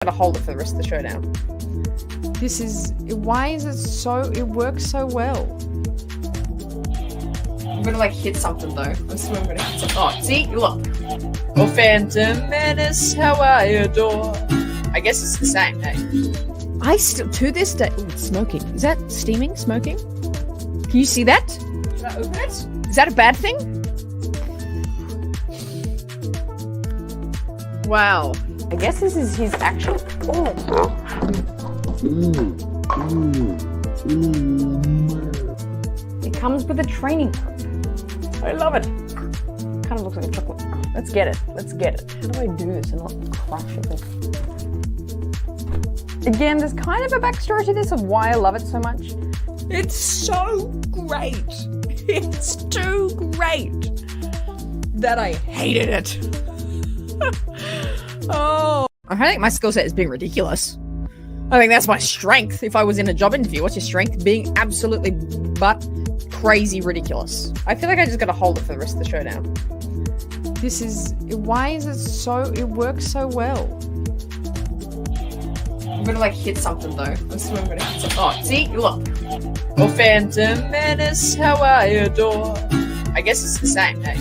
Gotta hold it for the rest of the show now. Why is it works so well? I'm gonna hit something though. I swear I'm gonna hit something. Oh, see? Look. Oh, Phantom Menace, how I adore. I guess it's the same, hey? I still, to this day, ooh, it's smoking. Is that steaming? Smoking? Can you see that? Should I open it? Is that a bad thing? Wow. I guess this is his actual... Oh. It comes with a training cup. I love it. Kind of looks like a chocolate. Let's get it. Let's get it. How do I do this and not crash it? Again, there's kind of a backstory to this of why I love it so much. It's so great. It's too great that I hated it. Oh. I think my skill set is being ridiculous. I think that's my strength. If I was in a job interview, what's your strength? Being absolutely butt crazy ridiculous. I feel like I just gotta hold it for the rest of the show now. Why is it works so well? I'm gonna hit something though. I swear I'm gonna hit something. Oh, see? Look. Oh, Phantom Menace, how I adore. I guess it's the same, hey?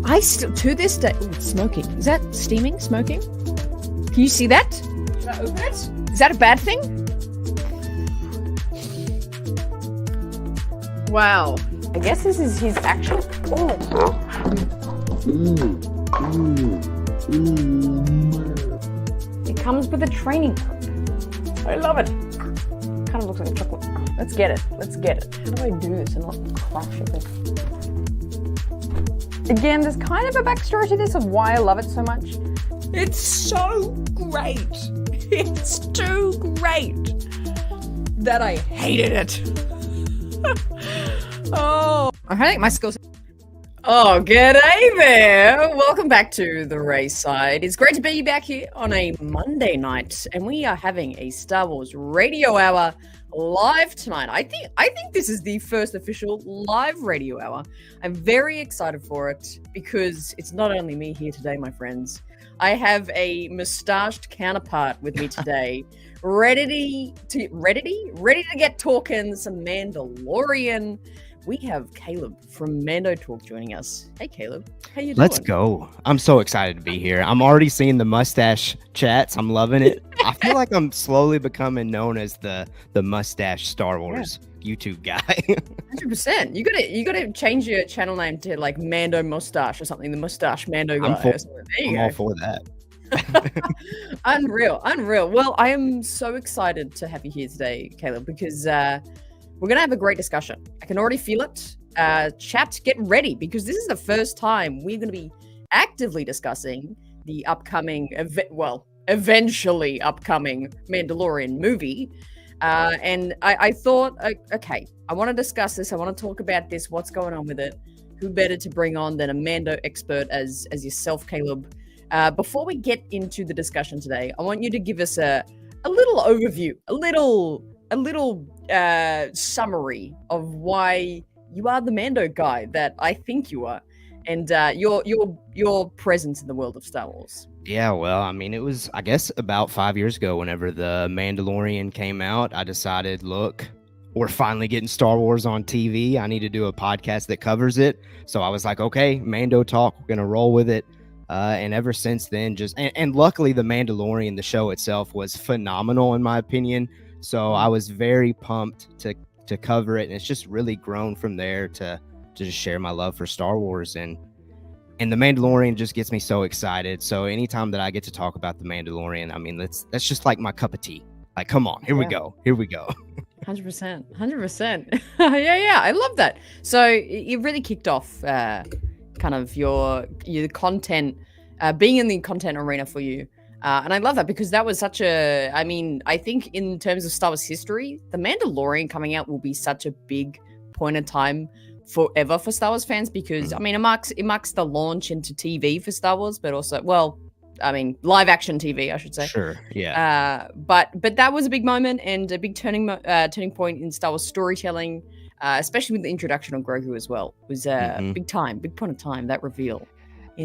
I still, to this day, ooh, it's smoking. Is that steaming? Smoking? Can you see that? Should I open it? Is that a bad thing? Wow. I guess this is his actual... Oh. It comes with a training cup. I love it. Kind of looks like a chocolate. Let's get it. Let's get it. How do I do this and not crash it? Again, there's kind of a backstory to this of why I love it so much. It's so great. It's too great that I hated it. Oh. I think my skills... Oh, g'day there. Welcome back to the Race Side. It's great to be back here on a Monday night, and we are having a Star Wars radio hour live tonight. I think this is the first official live radio hour. I'm very excited for it because it's not only me here today, my friends. I have a mustached counterpart with me today, ready to get talking some Mandalorian. We have Caleb from MandoTalk joining us. Hey, Caleb. How you doing? Let's go. I'm so excited to be here. I'm already seeing the mustache chats. I'm loving it. I feel like I'm slowly becoming known as the mustache Star Wars YouTube guy. 100%. You gotta change your channel name to Mando Mustache or something. The Mustache Mando guy. I'm all for that. Unreal. Well, I am so excited to have you here today, Caleb, because we're going to have a great discussion. I can already feel it. Chat, get ready, because this is the first time we're going to be actively discussing the upcoming, eventually upcoming Mandalorian movie. And I thought, okay, I want to discuss this. I want to talk about this, what's going on with it. Who better to bring on than a Mando expert as yourself, Caleb? Before we get into the discussion today, I want you to give us a little overview, a little summary of why you are the Mando guy that I think you are, and your presence in the world of Star Wars. Yeah, well, I mean, it was, I guess, about 5 years ago whenever the Mandalorian came out. I decided, look, we're finally getting Star Wars on TV. I need to do a podcast that covers it. So I was like, okay, MandoTalk, we're going to roll with it. And ever since then, and luckily the Mandalorian, the show itself, was phenomenal in my opinion. So I was very pumped to cover it, and it's just really grown from there to just share my love for Star Wars, and the Mandalorian just gets me so excited. So anytime that I get to talk about the Mandalorian, I mean, that's just like my cup of tea. Like, come on, here we go. 100%. Yeah, I love that. So you really kicked off kind of your content, being in the content arena for you. And I love that because that was such a, I mean, I think in terms of Star Wars history, The Mandalorian coming out will be such a big point in time forever for Star Wars fans because, I mean, it marks the launch into TV for Star Wars, but also, well, I mean, live action TV, I should say. Time. Sure, yeah. But that was a big moment and a big turning point in Star Wars storytelling, especially with the introduction of Grogu as well. It was big point of time, that reveal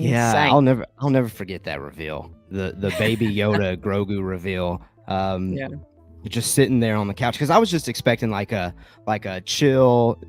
Yeah, Insane. I'll never forget that reveal. The baby Yoda Grogu reveal. Yeah. Just sitting there on the couch because I was just expecting like a chill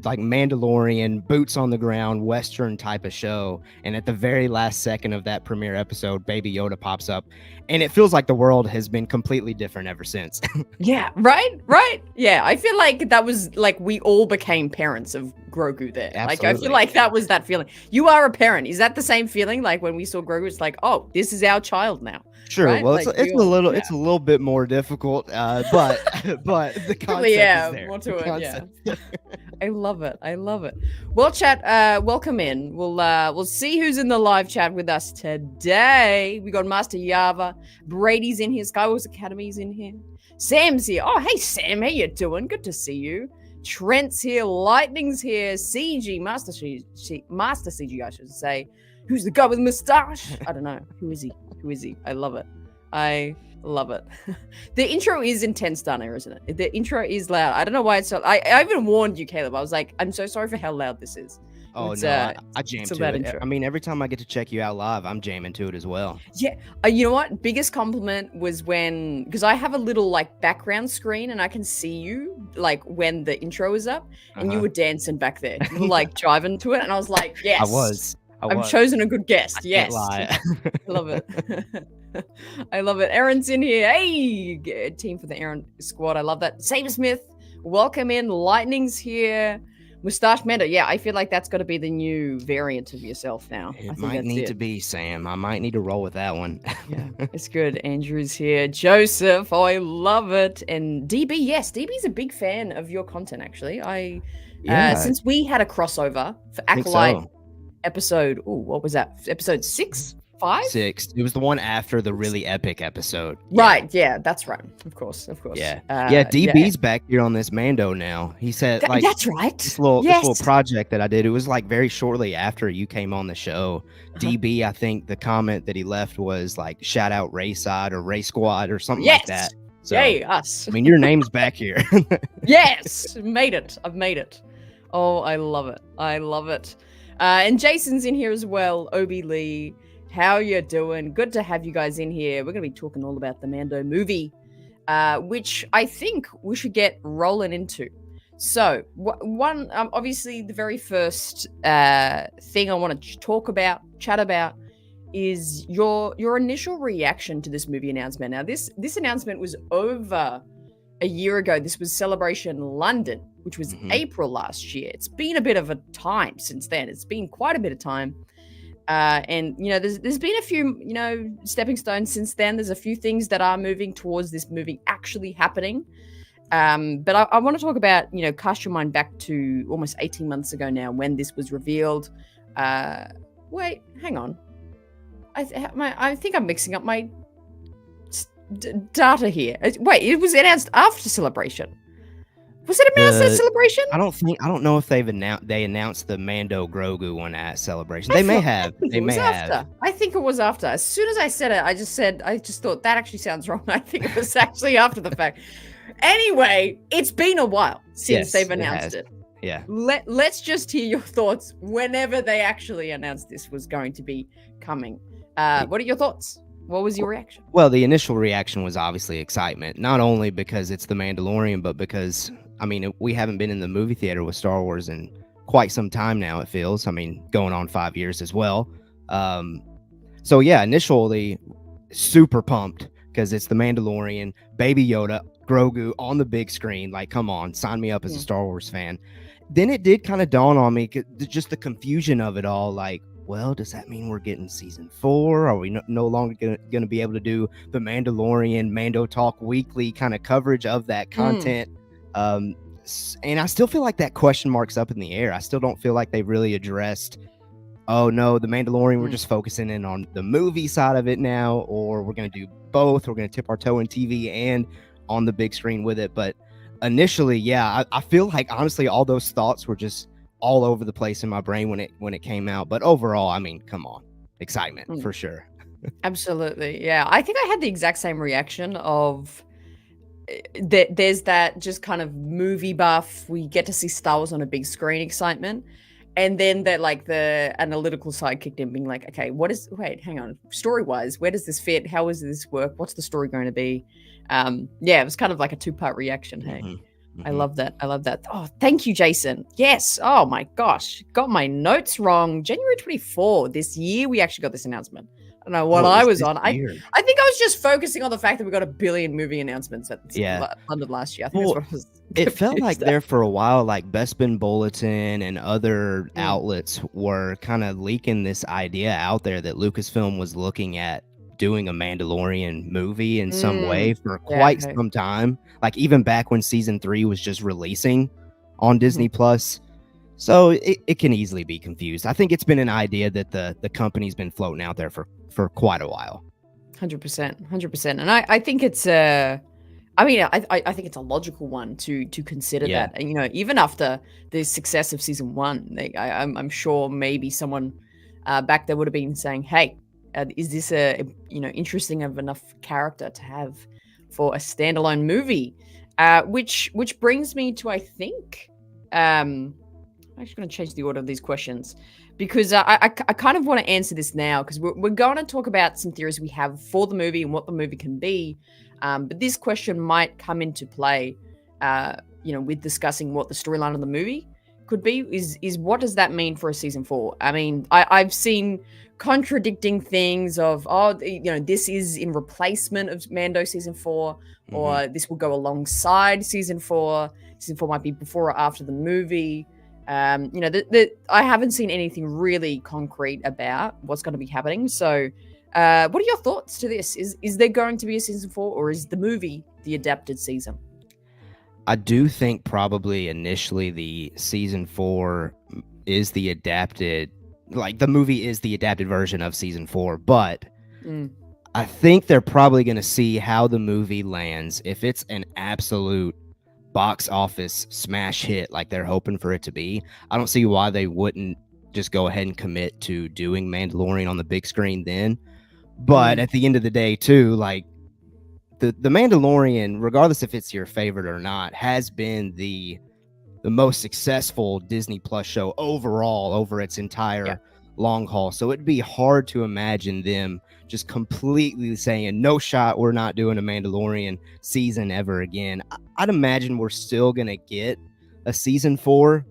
like Mandalorian boots on the ground Western type of show, and at the very last second of that premiere episode, baby Yoda pops up, and it feels like the world has been completely different ever since. Yeah, right. Yeah, I feel like that was like we all became parents of Grogu there. Like I feel Absolutely. like that was that feeling. You are a parent. Is that the same feeling? Like when we saw Grogu, it's like, oh, this is our child now. Sure. Right? Well, Like it's a little it's a little bit more difficult, but the concept is there. More to The it. concept. Yeah. I love it. Well, chat, welcome in. We'll see who's in the live chat with us today. We got Master Yava, Brady's in here, Skywars Academy's in here, Sam's here. Oh, hey Sam, how you doing? Good to see you. Trent's here, Lightning's here, CG, Master CG, I should say. Who's the guy with the mustache? I don't know. Who is he? I love it. The intro is intense down here, isn't it? The intro is loud. I don't know why it's so. I even warned you, Caleb. I was like, I'm so sorry for how loud this is. Oh It's, no, I jam to it. intro. I mean, every time I get to check you out live, I'm jamming to it as well. Yeah, you know what? Biggest compliment was when, because I have a little like background screen and I can see you like when the intro is up, and you were dancing back there. You were like driving to it, and I was like, yes, I was. I've chosen a good guest. Yes, Lie. I love it. I love it. Aaron's in here. Hey, team for the Aaron squad. I love that. Saber Smith, welcome in. Lightning's here. Mustache Mender. Yeah, I feel like that's got to be the new variant of yourself now. It might need to be, Sam. I might need to roll with that one. Yeah, it's good. Andrew's here. Joseph. Oh, I love it. And DB. Yes, DB's a big fan of your content, actually. Since we had a crossover for Acolyte episode. Oh, what was that? Episode 6? 5? 6. It was the one after the really epic episode. Right. Yeah, that's right. Of course. Yeah. DB's back here on this Mando now. He said, like, that's right. This little project that I did. It was like very shortly after you came on the show. DB, I think the comment that he left was like, shout out Ray Side or Ray Squad or something like that. So, yay, us. I mean, your name's back here. Yes, made it. I've made it. Oh, I love it. And Jason's in here as well. Obi Lee. How you doing? Good to have you guys in here. We're going to be talking all about the Mando movie, which I think we should get rolling into. So, one, obviously, the very first thing I want to chat about, is your initial reaction to this movie announcement. Now, this announcement was over a year ago. This was Celebration London, which was April last year. It's been a bit of a time since then. It's been quite a bit of time. And there's been a few stepping stones since then. There's a few things that are moving towards this movie actually happening. But I want to talk about, cast your mind back to almost 18 months ago now when this was revealed. Wait, hang on. I think I'm mixing up my data here. Wait, it was announced after Celebration. Was it announced at Celebration? I don't know if they announced the Mando Grogu one at Celebration. They may have. I think it was after. As soon as I said it, I just thought that actually sounds wrong. I think it was actually after the fact. Anyway, it's been a while since they've announced it. Yeah. Let's just hear your thoughts whenever they actually announced this was going to be coming. What are your thoughts? What was your reaction? Well, the initial reaction was obviously excitement, not only because it's the Mandalorian, but because, I mean, we haven't been in the movie theater with Star Wars in quite some time now, it feels. I mean, going on 5 years as well. So yeah, initially super pumped because it's the Mandalorian, Baby Yoda, Grogu on the big screen. Like, come on, sign me up as a Star Wars fan. Then it did kind of dawn on me, just the confusion of it all. Like, well, does that mean we're getting season 4? Are we no longer going to be able to do the Mandalorian MandoTalk weekly kind of coverage of that content? And I still feel like that question mark's up in the air. I still don't feel like they've really addressed, oh no, the Mandalorian, we're just focusing in on the movie side of it now, or we're going to do both. We're going to tip our toe in TV and on the big screen with it. But initially, yeah, I feel like honestly all those thoughts were just all over the place in my brain when it came out. But overall, I mean, come on, excitement for sure. Absolutely. Yeah, I think I had the exact same reaction of there's that just kind of movie buff, we get to see Star Wars on a big screen excitement, and then that like the analytical side kicked in, being like, okay, hang on, story wise, where does this fit? How does this work? What's the story going to be? Yeah, it was kind of like a 2-part reaction. Hey, I love that. I love that. Oh, thank you, Jason. Yes. Oh my gosh, got my notes wrong. January 24 this year, we actually got this announcement. I don't know what I was on. I think I was just focusing on the fact that we got a billion movie announcements at London last year. I think that's what I was. It felt like there for a while, like Bespin Bulletin and other outlets were kind of leaking this idea out there that Lucasfilm was looking at doing a Mandalorian movie in some way for quite some time. Like even back when season 3 was just releasing on Disney Plus. So it can easily be confused. I think it's been an idea that the company's been floating out there for quite a while. 100%. And I think it's I think it's a logical one to consider that. And, you know, even after the success of season 1, I'm sure maybe someone back there would have been saying, hey, is this a interesting of enough character to have for a standalone movie? Which brings me to, I think, I'm actually going to change the order of these questions because I kind of want to answer this now because we're going to talk about some theories we have for the movie and what the movie can be. But this question might come into play, with discussing what the storyline of the movie could be. Is what does that mean for a season 4? I mean, I've seen contradicting things of, this is in replacement of Mando season 4, or this will go alongside season 4. Season 4 might be before or after the movie. I haven't seen anything really concrete about what's going to be happening. So, what are your thoughts to this? Is there going to be a season 4, or is the movie the adapted season? I do think probably initially the season 4 is the adapted, like the movie is the adapted version of season 4, but I think they're probably going to see how the movie lands. If it's an absolute box office smash hit like they're hoping for it to be, I don't see why they wouldn't just go ahead and commit to doing Mandalorian on the big screen then. But at the end of the day too, like the Mandalorian, regardless if it's your favorite or not, has been the most successful Disney Plus show overall over its entire long haul. So it'd be hard to imagine them just completely saying, no shot, we're not doing a Mandalorian season ever again. I'd imagine we're still going to get a season 4,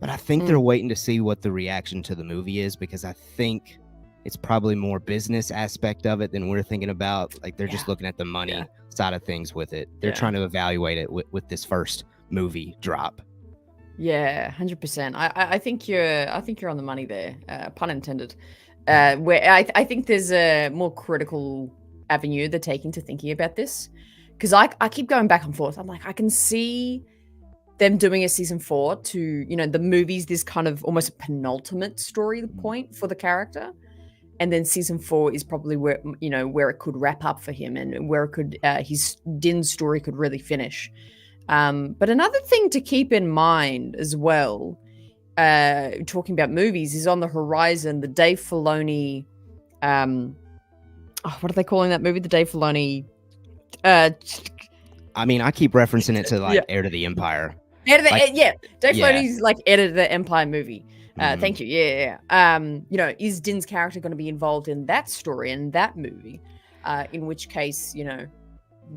but I think they're waiting to see what the reaction to the movie is, because I think it's probably more business aspect of it than we're thinking about. Like they're just looking at the money side of things with it. They're trying to evaluate it with this first movie drop. Yeah, 100%. I think you're on the money there, pun intended. Where I think there's a more critical avenue they're taking to thinking about this, because I keep going back and forth. I'm like, I can see them doing a season 4 to, the movie's this kind of almost penultimate story point for the character, and then season 4 is probably where it could wrap up for him and where it could his Din's story could really finish. But another thing to keep in mind as well, talking about movies, is on the horizon the Dave Filoni, what are they calling that movie? The Dave Filoni. I mean, I keep referencing it to like Heir to the Empire. Dave Filoni's like Heir to the Empire movie. Thank you. Is Din's character going to be involved in that story and that movie? In which case,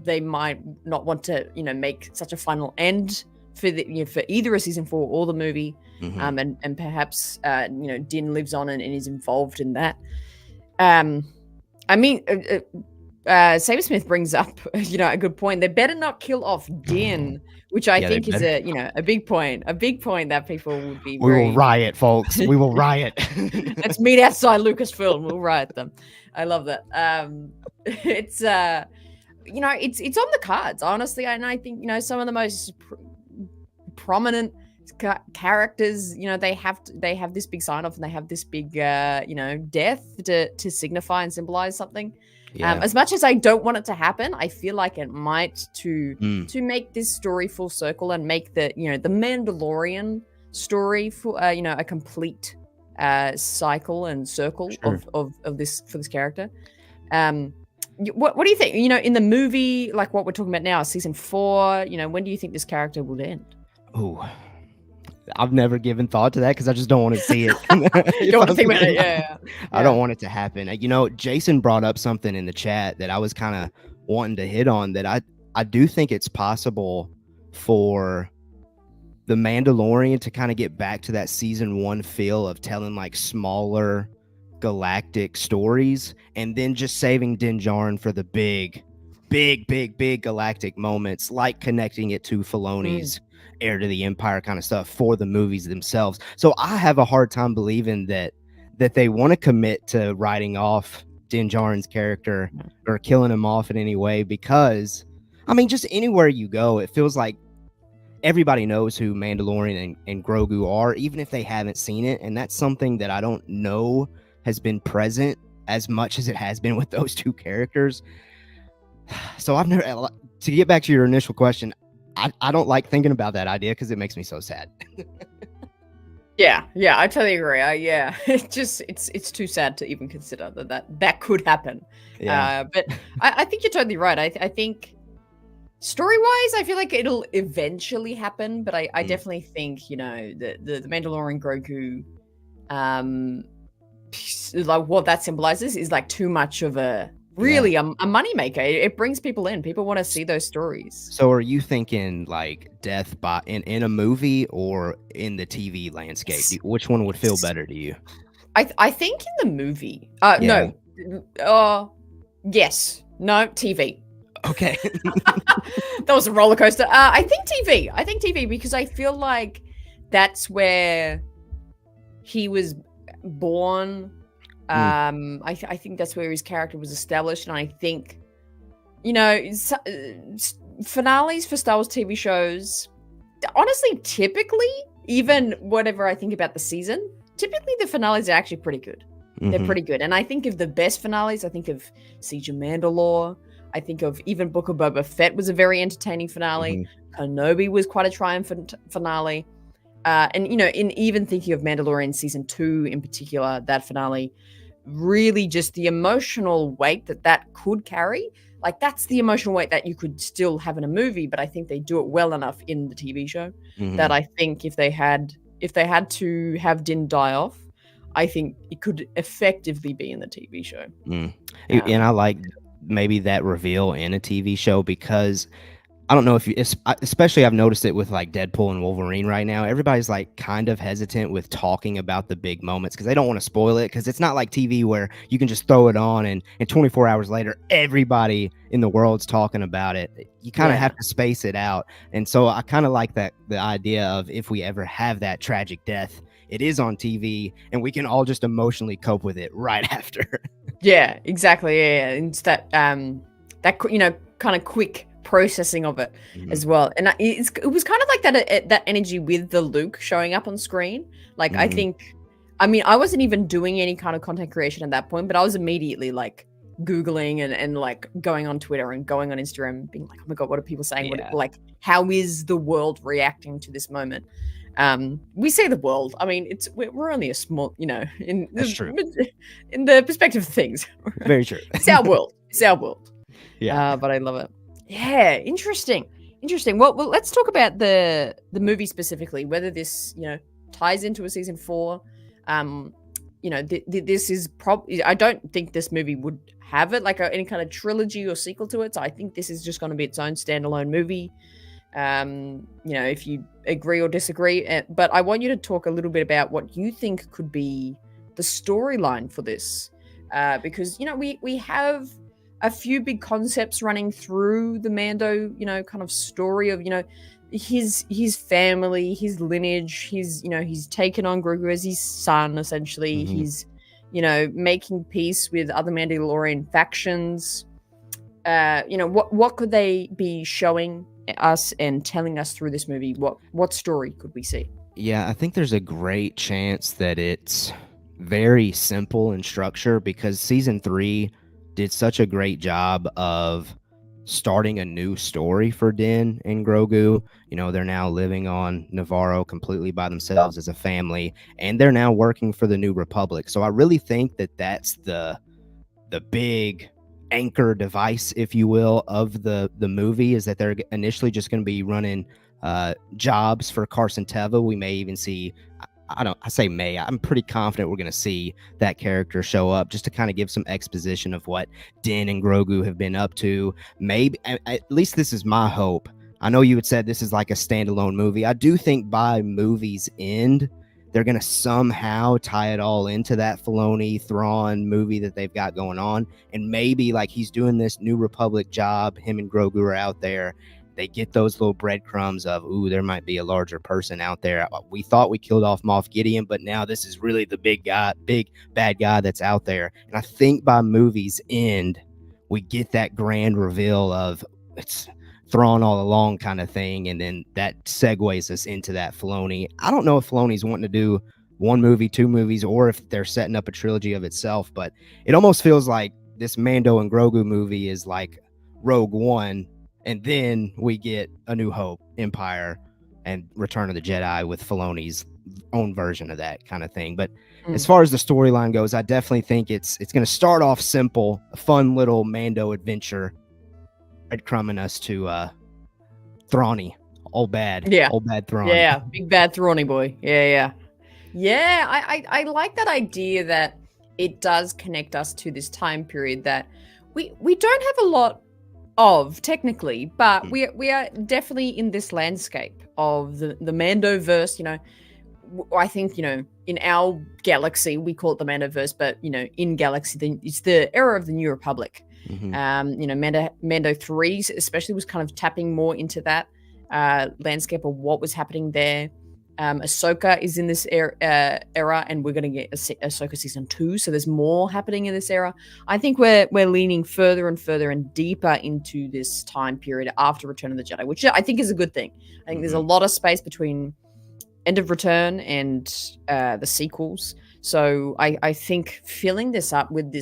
they might not want to, make such a final end for for either a season 4 or the movie. And perhaps, Din lives on and is involved in that. Saber Smith brings up, a good point. They better not kill off Din, which I think is a big point. A big point that people would be. We will riot, folks. We will riot. Let's meet outside Lucasfilm. We'll riot them. I love that. It's it's on the cards, honestly, and I think some of the most prominent characters, they have this big sign off and they have this big death to signify and symbolize something. As much as I don't want it to happen, I feel like it might to make this story full circle and make the the Mandalorian story for a complete cycle and circle of this for this character. What do you think? In the movie, like what we're talking about now, season 4, when do you think this character will end? Oh, I've never given thought to that because I just don't want to see it. You don't want to think about it. Yeah. I don't want it to happen. You know, Jason brought up something in the chat that I was kind of wanting to hit on, that I do think it's possible for the Mandalorian to kind of get back to that season 1 feel of telling like smaller galactic stories and then just saving Din Djarin for the big galactic moments, like connecting it to Filoni's Heir to the Empire kind of stuff for the movies themselves. So I have a hard time believing that they want to commit to writing off Din Djarin's character or killing him off in any way, because I mean, just anywhere you go, it feels like everybody knows who Mandalorian and Grogu are, even if they haven't seen it. And that's something that I don't know has been present as much as it has been with those two characters. So I've never, to get back to your initial question, I don't like thinking about that idea because it makes me so sad. Yeah, I totally agree. It's too sad to even consider that could happen. Yeah. But I think you're totally right. I think story-wise, I feel like it'll eventually happen, but I definitely think, you know, the Mandalorian Grogu, like what that symbolizes is like too much of a really a moneymaker. It brings people in. People want to see those stories. So are you thinking like death by in a movie or in the TV landscape? Which one would feel better to you? I think in the movie. No. Yes. No, TV. Okay. That was a roller coaster. I think TV because I feel like that's where he was born. I think that's where his character was established, and I think, you know, finales for Star Wars TV shows, honestly, typically, even whatever I think about the season, typically the finales are actually pretty good. They're pretty good, and I think of the best finales, I think of Siege of Mandalore. I think of even Book of Boba Fett was a very entertaining finale. Kenobi was quite a triumphant finale. And, you know, in even thinking of Mandalorian season 2 in particular, that finale, really just the emotional weight that could carry. Like, that's the emotional weight that you could still have in a movie, but I think they do it well enough in the TV show that I think if they had to have Din die off, I think it could effectively be in the TV show. And I like maybe that reveal in a TV show, because I don't know if you, especially I've noticed it with like Deadpool and Wolverine right now. Everybody's like kind of hesitant with talking about the big moments because they don't want to spoil it, because it's not like TV where you can just throw it on and 24 hours later, everybody in the world's talking about it. You kind of have to space it out. And so I kind of like the idea of, if we ever have that tragic death, it is on TV and we can all just emotionally cope with it right after. Yeah, exactly. Yeah. It's that, you know, kind of quick processing of it as well. And it was kind of like that energy with the Luke showing up on screen. Like, I mean, I wasn't even doing any kind of content creation at that point, but I was immediately like Googling and like going on Twitter and going on Instagram, being like, oh my God, what are people saying? Like, how is the world reacting to this moment? We say the world. I mean, we're only a small, you know, in the perspective of things. Very true. It's our world. It's our world. Yeah. But I love it. Yeah, interesting. Well, let's talk about the movie specifically. Whether this, you know, ties into a season 4. You know, this is probably. I don't think this movie would have it like any kind of trilogy or sequel to it. So I think this is just going to be its own standalone movie. You know, if you agree or disagree, but I want you to talk a little bit about what you think could be the storyline for this, because, you know, we have a few big concepts running through the Mando, you know, kind of story of, you know, his family, his lineage, he's taken on Grogu as his son, essentially. He's, you know, making peace with other Mandalorian factions. You know, what could they be showing us and telling us through this movie? What story could we see? Yeah, I think there's a great chance that it's very simple in structure, because season 3 did such a great job of starting a new story for Din and Grogu. You know, they're now living on Navarro completely by themselves as a family, and they're now working for the New Republic. So I really think that that's the big anchor device, if you will, of the movie, is that they're initially just going to be running jobs for Carson Teva. We may even see, I'm pretty confident we're going to see that character show up just to kind of give some exposition of what Din and Grogu have been up to. Maybe, at least this is my hope. I know you had said this is like a standalone movie. I do think by movie's end, they're going to somehow tie it all into that Filoni Thrawn movie that they've got going on. And maybe like he's doing this New Republic job. Him and Grogu are out there. They get those little breadcrumbs of, ooh, there might be a larger person out there. We thought we killed off Moff Gideon, but now this is really the big bad guy that's out there. And I think by movie's end, we get that grand reveal of it's Thrawn all along kind of thing. And then that segues us into that Filoni. I don't know if Filoni's wanting to do one movie, two movies, or if they're setting up a trilogy of itself, but it almost feels like this Mando and Grogu movie is like Rogue One. And then we get A New Hope, Empire, and Return of the Jedi with Filoni's own version of that kind of thing. But as far as the storyline goes, I definitely think it's going to start off simple, a fun little Mando adventure, breadcrumbing us to Thrawny, old bad Thrawn. Yeah, big bad Thrawny boy. Yeah. I like that idea that it does connect us to this time period that we don't have a lot of technically, but we are definitely in this landscape of the Mandoverse. You know, I think, you know, in our galaxy we call it the Mandoverse, but you know, in galaxy it's the era of the New Republic. You know, Mando 3 especially was kind of tapping more into that landscape of what was happening there. Ahsoka is in this era, and we're going to get Ahsoka season 2, so there's more happening in this era. I think we're leaning further and further and deeper into this time period after Return of the Jedi, which I think is a good thing. I think there's a lot of space between End of Return and the sequels, so I think filling this up with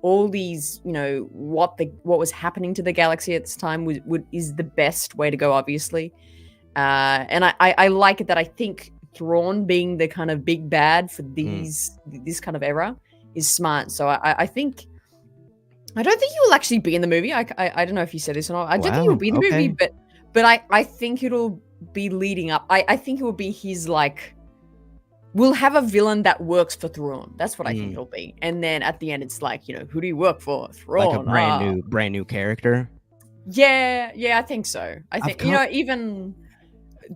all these, you know, what was happening to the galaxy at this time is the best way to go, obviously. And I like it that I think Thrawn being the kind of big bad for this kind of era is smart. So I think, I don't think he will actually be in the movie. I don't know if you said this or not. I don't think he will be in the movie, but I think it'll be leading up. I think it will be his, like, we'll have a villain that works for Thrawn. That's what I think it'll be. And then at the end, it's like, you know, who do you work for? Thrawn. Like a brand new character. Yeah, I think so. I think, you know, even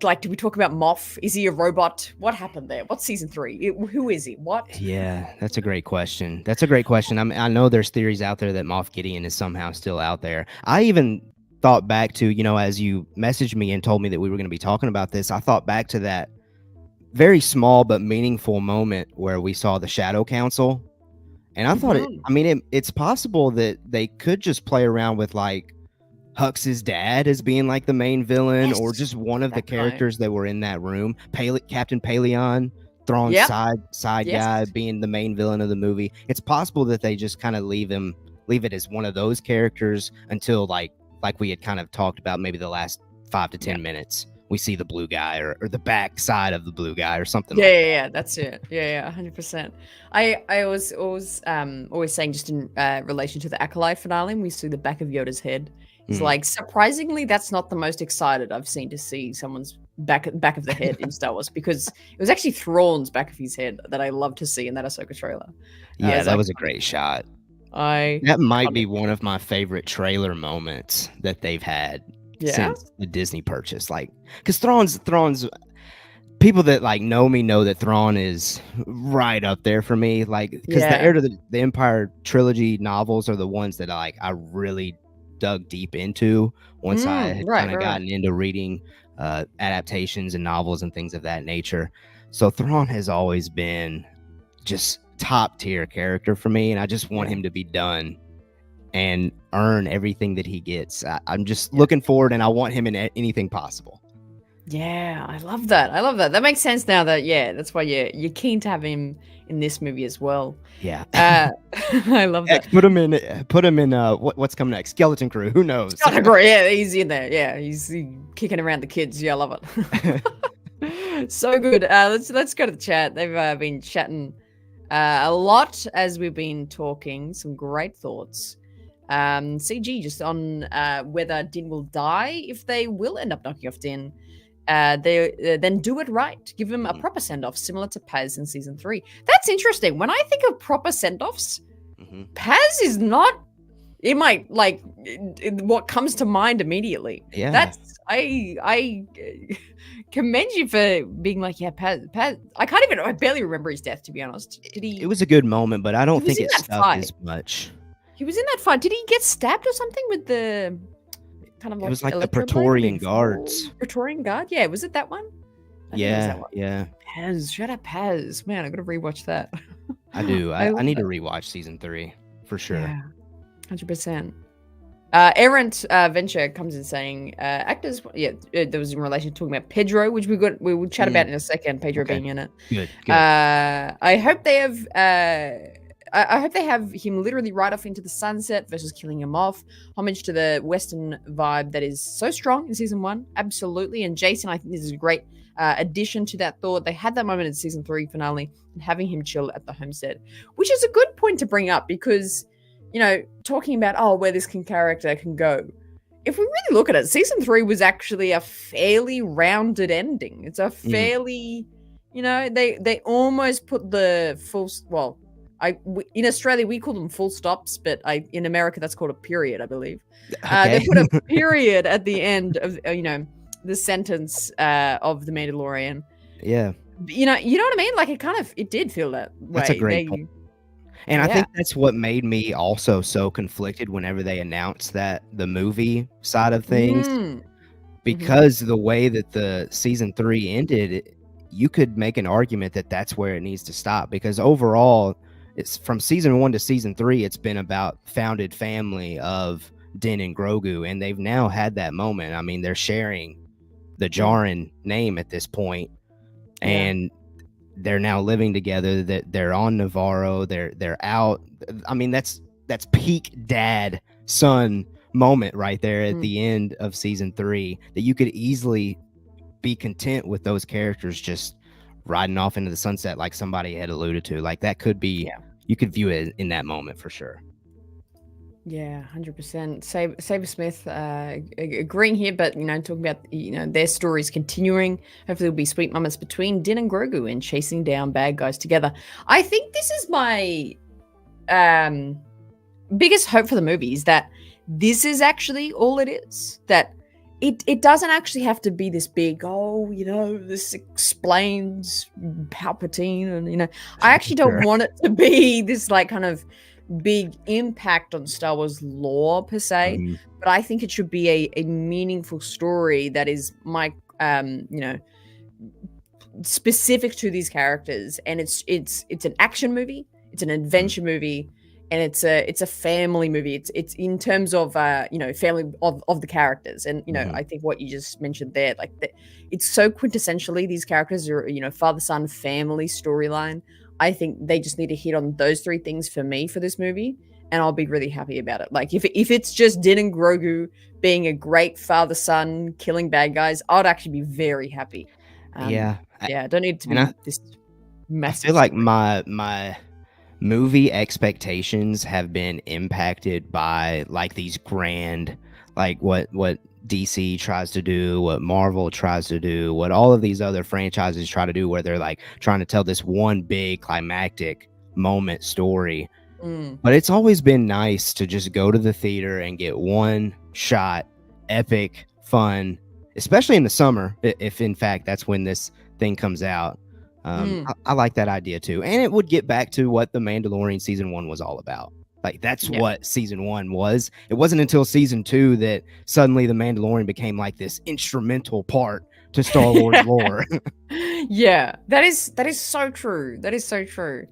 like, do we talk about Moff? Is he a robot? What happened there? What's season 3? Who is he? What? Yeah, that's a great question. I know there's theories out there that Moff Gideon is somehow still out there. I even thought back to, you know, as you messaged me and told me that we were going to be talking about this, I thought back to that very small but meaningful moment where we saw the Shadow Council. And I thought, it's possible that they could just play around with, like, Hux's dad as being like the main villain, or just one of the characters that were in that room. Captain Paleon, Thrawn's side guy, being the main villain of the movie. It's possible that they just kind of leave it as one of those characters until like we had kind of talked about, maybe the last 5 to 10 minutes. We see the blue guy or the back side of the blue guy or something. Yeah, that's it. Yeah, 100%. I was always saying, just in relation to the Acolyte finale, we see the back of Yoda's head. It's like, surprisingly, that's not the most excited I've seen to see someone's back of the head in Star Wars, because it was actually Thrawn's back of his head that I love to see in that Ahsoka trailer. That was a great shot. That might be one of my favorite trailer moments that they've had since the Disney purchase. Like, because Thrawn's people that like know me know that Thrawn is right up there for me. Like, because the Heir to the Empire trilogy novels are the ones that I really dug deep into once I had kind of gotten into reading adaptations and novels and things of that nature. So Thrawn has always been just top tier character for me, and I just want him to be done and earn everything that he gets. I'm just looking forward, and I want him in anything possible. Yeah, I love that. That makes sense now. That's why you're keen to have him in this movie as well. Yeah. I love that. Put him in what's coming next? Skeleton Crew. Who knows? Skeleton Crew. Yeah, he's in there. Yeah, he's kicking around the kids. Yeah, I love it. So good. Let's go to the chat. They've been chatting a lot as we've been talking. Some great thoughts. CG just on whether Din will die. If they will end up knocking off Din, then do it right. Give him a proper send-off, similar to Paz in season 3. That's interesting. When I think of proper send-offs, Paz is not in my what comes to mind immediately. Yeah, that's I commend you for being like, yeah, Paz. I barely remember his death, to be honest. Did he? It was a good moment, but I don't think it stuck fight as much. He was in that fight. Did he get stabbed or something with the kind of? It was like the Praetorian guards. Praetorian guard, yeah. Was it that one? Yeah. Paz, shut up, Paz. Man, I gotta rewatch that. I do. I need to rewatch season 3 for sure. Yeah, 100%. Errant Venture comes in saying actors. Yeah, there was in relation to talking about Pedro, which we will chat about in a second. Pedro being in it. Good. I hope they have. I hope they have him literally right off into the sunset versus killing him off. Homage to the Western vibe that is so strong in season 1. Absolutely. And Jason, I think this is a great addition to that thought. They had that moment in season 3 finale and having him chill at the homestead, which is a good point to bring up because, you know, talking about, where this character can go. If we really look at it, season 3 was actually a fairly rounded ending. It's a fairly, they almost put the full, in Australia, we call them full stops, but in America, that's called a period, I believe. They put a period at the end of, the sentence of The Mandalorian. Yeah. You know what I mean? Like, it did feel that way. That's a great point. And I think that's what made me also so conflicted whenever they announced that the movie side of things, because the way that the season 3 ended, you could make an argument that that's where it needs to stop, because overall, it's from season 1 to season 3, it's been about founded family of Din and Grogu, and they've now had that moment. I mean, they're sharing the Djarin name at this point, and they're now living together. That they're on Navarro. They're out. I mean, that's peak dad son moment right there at the end of season 3. That you could easily be content with those characters just riding off into the sunset, like somebody had alluded to. Like that could be. You could view it in that moment for sure. Yeah, 100%. Saber Smith agreeing here, but talking about their stories continuing. Hopefully, there'll be sweet moments between Din and Grogu and chasing down bad guys together. I think this is my biggest hope for the movie, is that this is actually all it is. That it doesn't actually have to be this big. This explains Palpatine, and I actually don't want it to be this like kind of big impact on Star Wars lore per se, but I think it should be a meaningful story that is specific to these characters, and it's an action movie, it's an adventure movie, and it's a family movie. It's in terms of family of the characters, and I think what you just mentioned there, it's so quintessentially these characters are father son family storyline. I think they just need to hit on those 3 things for me for this movie, and I'll be really happy about it. Like if it's just Din and Grogu being a great father son killing bad guys, I'd actually be very happy. I don't need it to be this massive. I feel like my movie expectations have been impacted by like these grand, like what DC tries to do, what Marvel tries to do, what all of these other franchises try to do, where they're like trying to tell this one big climactic moment story. But it's always been nice to just go to the theater and get one shot, epic, fun, especially in the summer, if in fact that's when this thing comes out. I like that idea too. And it would get back to what The Mandalorian season 1 was all about. Like that's what season 1 was. It wasn't until season 2 that suddenly The Mandalorian became like this instrumental part to Star Wars lore. Yeah, that is so true. That is so true.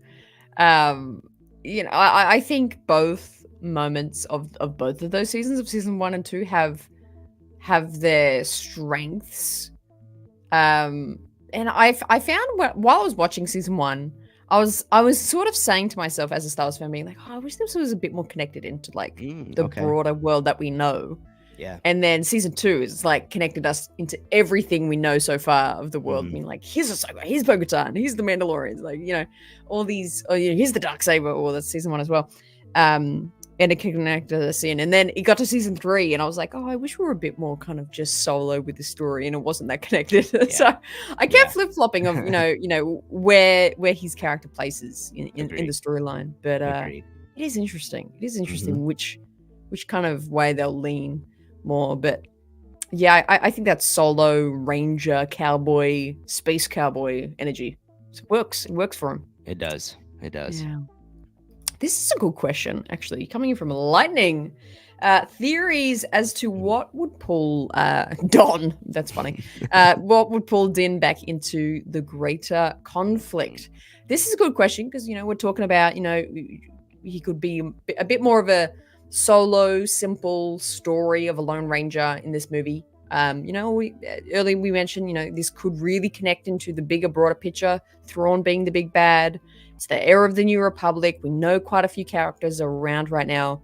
I think both moments of both of those seasons, of season 1 and 2, have their strengths. And I found while I was watching season 1, I was sort of saying to myself as a Star Wars fan, being like, I wish this was a bit more connected into like the broader world that we know. Yeah. And then season 2 is like connected us into everything we know so far of the world. Being like, here's Ahsoka, here's Bo-Katan, here's the Mandalorians, like all these. Here's the Darksaber. That's season 1 as well. interconnected us in. And then it got to season 3, and I was like, oh, I wish we were a bit more kind of just solo with the story, and it wasn't that connected. Yeah. So I kept flip-flopping of where his character places in the storyline. But it is interesting. It is interesting which kind of way they'll lean more. But yeah, I think that solo ranger cowboy, space cowboy energy, it works for him. It does. Yeah. This is a good question, actually, coming in from Lightning. Theories as to what would pull Don, that's funny, what would pull Din back into the greater conflict? This is a good question because, we're talking about, he could be a bit more of a solo, simple story of a Lone Ranger in this movie. Earlier we mentioned, this could really connect into the bigger, broader picture, Thrawn being the big bad. It's the era of the New Republic. We know quite a few characters are around right now.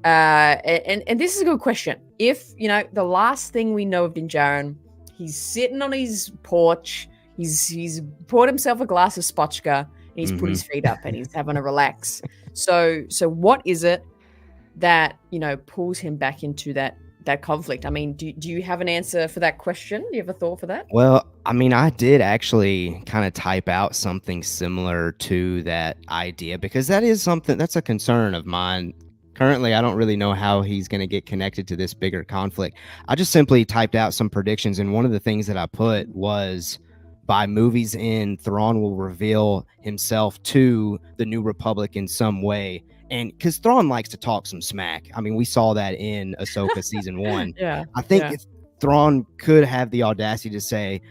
And this is a good question. If, the last thing we know of Din Djarin, he's sitting on his porch, he's poured himself a glass of spotchka, and he's put his feet up and he's having a relax. So what is it that, pulls him back into that conflict? I mean, do you have an answer for that question? Do you have a thought for that? Well, I mean, I did actually kind of type out something similar to that idea because that's a concern of mine. Currently, I don't really know how he's going to get connected to this bigger conflict. I just simply typed out some predictions, and one of the things that I put was by movie's end, Thrawn will reveal himself to the New Republic in some way. And because Thrawn likes to talk some smack. I mean, we saw that in Ahsoka season 1. Yeah. I think Thrawn could have the audacity to say,